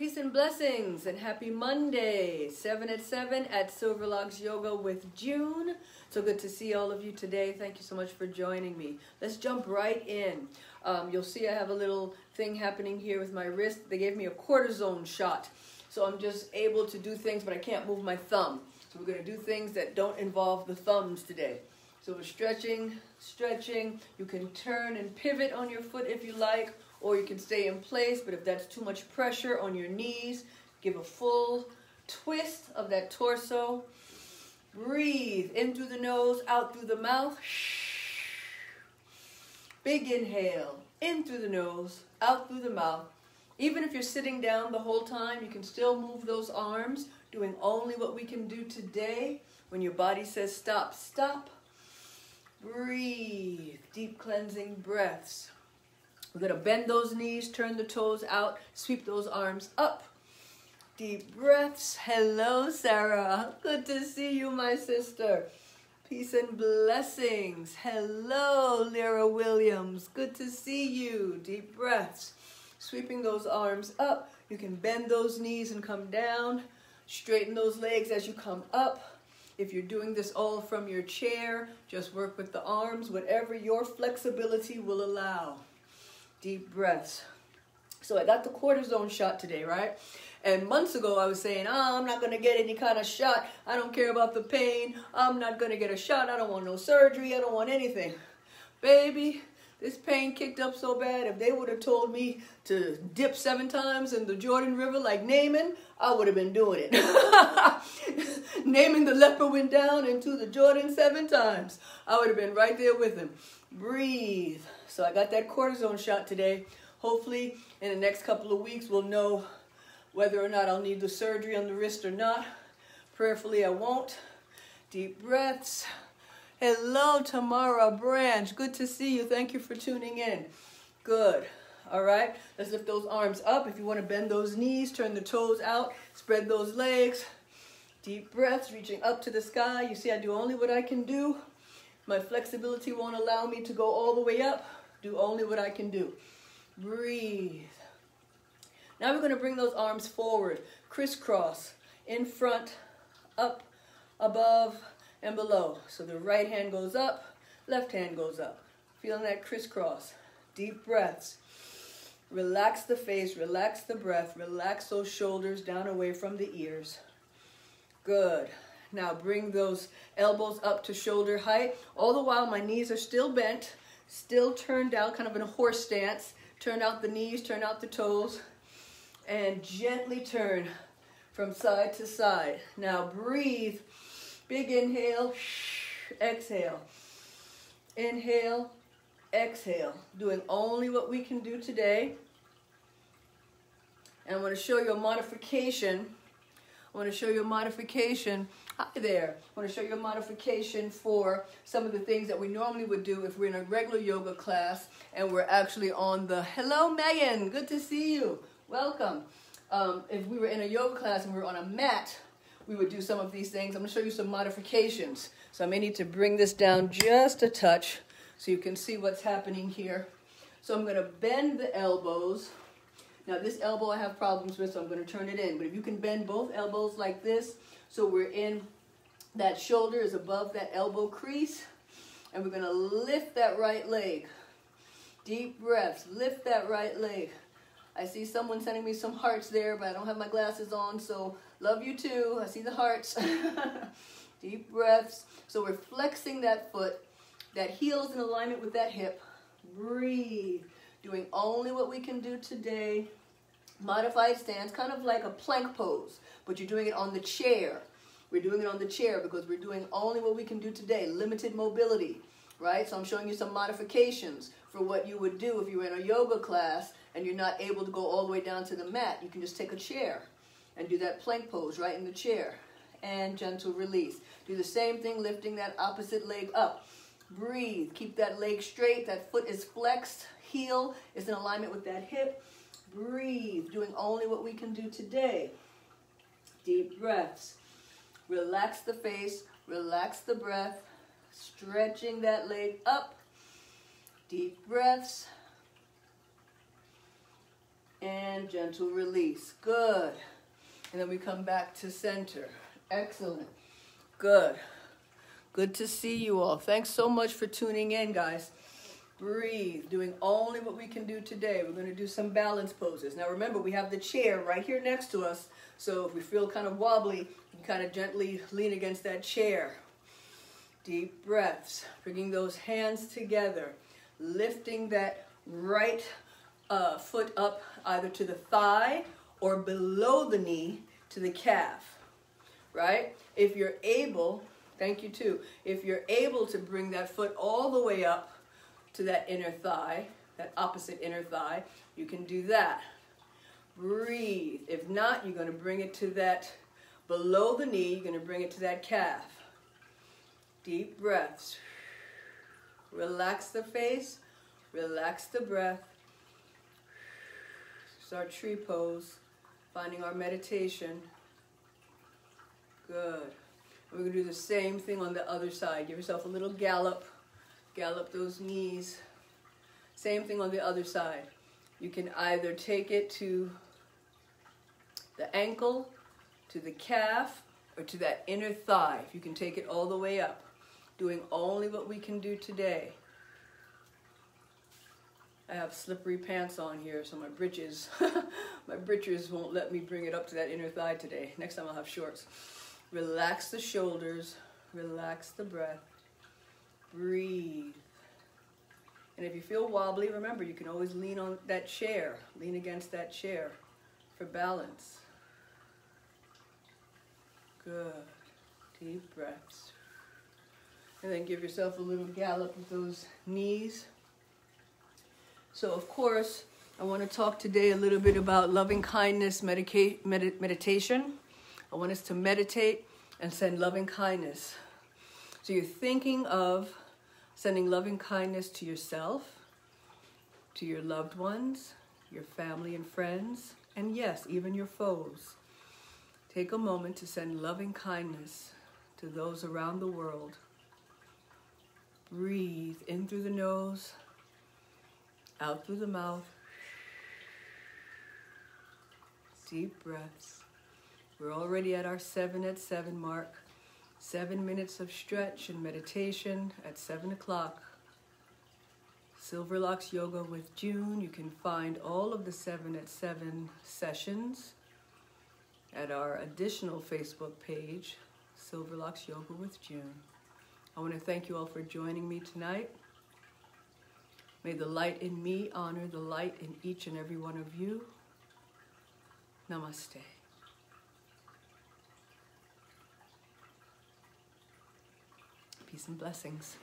Peace and blessings and happy Monday, 7 at 7 at SilverLox Yoga with June. So good to see all of you today. Thank you so much for joining me. Let's jump right in. You'll see I have a little thing happening here with my wrist. They gave me a cortisone shot. So I'm just able to do things, but I can't move my thumb. So we're going to do things that don't involve the thumbs today. So we're stretching. You can turn and pivot on your foot if you like, or you can stay in place, but if that's too much pressure on your knees, give a full twist of that torso. Breathe in through the nose, out through the mouth. Big inhale, in through the nose, out through the mouth. Even if you're sitting down the whole time, you can still move those arms, doing only what we can do today. When your body says stop, stop. Breathe, deep cleansing breaths. We're going to bend those knees, turn the toes out, sweep those arms up. Deep breaths. Hello, Sarah. Good to see you, my sister. Peace and blessings. Hello, Lyra Williams. Good to see you. Deep breaths. Sweeping those arms up. You can bend those knees and come down. Straighten those legs as you come up. If you're doing this all from your chair, just work with the arms, whatever your flexibility will allow. Deep breaths. So I got the cortisone shot today, right? And months ago I was saying, I'm not going to get any kind of shot. I don't care about the pain. I'm not going to get a shot. I don't want no surgery. I don't want anything. Baby, this pain kicked up so bad. If they would have told me to dip 7 times in the Jordan River like Naaman, I would have been doing it. Naaman the leper went down into the Jordan 7 times. I would have been right there with him. Breathe. So I got that cortisone shot today. Hopefully in the next couple of weeks we'll know whether or not I'll need the surgery on the wrist or not. Prayerfully I won't. Deep breaths. Hello, Tamara Branch. Good to see you. Thank you for tuning in. Good. All right. Let's lift those arms up. If you want to bend those knees, turn the toes out, spread those legs. Deep breaths, reaching up to the sky. You see, I do only what I can do. My flexibility won't allow me to go all the way up. Do only what I can do. Breathe. Now we're going to bring those arms forward. Crisscross. In front, up, above, and below. So the right hand goes up, left hand goes up. Feeling that crisscross. Deep breaths. Relax the face, relax the breath, relax those shoulders down away from the ears. Good. Now bring those elbows up to shoulder height. All the while my knees are still bent, still turned out, kind of in a horse stance. Turn out the knees, turn out the toes, and gently turn from side to side. Now breathe. Big inhale, exhale. Inhale, exhale. Doing only what we can do today. And I'm going to show you a modification. Hi there. I want to show you a modification for some of the things that we normally would do if we're in a regular yoga class and we're actually on the... Hello, Megan. Good to see you. Welcome. If we were in a yoga class and we were on a mat, we would do some of these things. I'm going to show you some modifications. So I may need to bring this down just a touch so you can see what's happening here. So I'm going to bend the elbows. Now this elbow I have problems with, so I'm going to turn it in. But if you can bend both elbows like this, so we're in, that shoulder is above that elbow crease. And we're going to lift that right leg. Deep breaths. Lift that right leg. I see someone sending me some hearts there, but I don't have my glasses on, so love you too. I see the hearts. Deep breaths. So we're flexing that foot. That heel's in alignment with that hip. Breathe. Doing only what we can do today. Modified stance, kind of like a plank pose, but you're doing it on the chair. We're doing it on the chair because we're doing only what we can do today. Limited mobility, right? So I'm showing you some modifications for what you would do if you were in a yoga class and you're not able to go all the way down to the mat. You can just take a chair and do that plank pose right in the chair. And gentle release. Do the same thing, lifting that opposite leg up. Breathe. Keep that leg straight. That foot is flexed. Heel is in alignment with that hip. Breathe. Doing only what we can do today. Deep breaths. Relax the face. Relax the breath. Stretching that leg up. Deep breaths. and gentle release. Good. And then we come back to center. Excellent. Good. Good to see you all. Thanks so much for tuning in, guys. Breathe. Doing only what we can do today. We're going to do some balance poses. Now remember, we have the chair right here next to us. So if we feel kind of wobbly, you can kind of gently lean against that chair. Deep breaths. Bringing those hands together. Lifting that right foot up either to the thigh or below the knee to the calf. Right? If you're able, thank you too, if you're able to bring that foot all the way up to that inner thigh, that opposite inner thigh, you can do that. Breathe. If not, you're going to bring it to that below the knee, you're going to bring it to that calf. Deep breaths. Relax the face, relax the breath. This is our tree pose, finding our meditation. Good. We're going to do the same thing on the other side. Give yourself a little gallop. Gallop those knees. Same thing on the other side. You can either take it to the ankle, to the calf, or to that inner thigh. You can take it all the way up. Doing only what we can do today. I have slippery pants on here, so my britches won't let me bring it up to that inner thigh today. Next time I'll have shorts. Relax the shoulders, relax the breath, breathe. And if you feel wobbly, remember, you can always lean on that chair, lean against that chair for balance. Good. Deep breaths. And then give yourself a little gallop with those knees. So, of course, I want to talk today a little bit about loving kindness meditation. I want us to meditate and send loving kindness. So you're thinking of sending loving kindness to yourself, to your loved ones, your family and friends, and yes, even your foes. Take a moment to send loving kindness to those around the world. Breathe in through the nose, out through the mouth. Deep breaths. We're already at our 7 at 7 mark. 7 minutes of stretch and meditation at 7 o'clock. SilverLox Yoga with June. You can find all of the 7 at 7 sessions at our additional Facebook page, SilverLox Yoga with June. I want to thank you all for joining me tonight. May the light in me honor the light in each and every one of you. Namaste. Peace and blessings.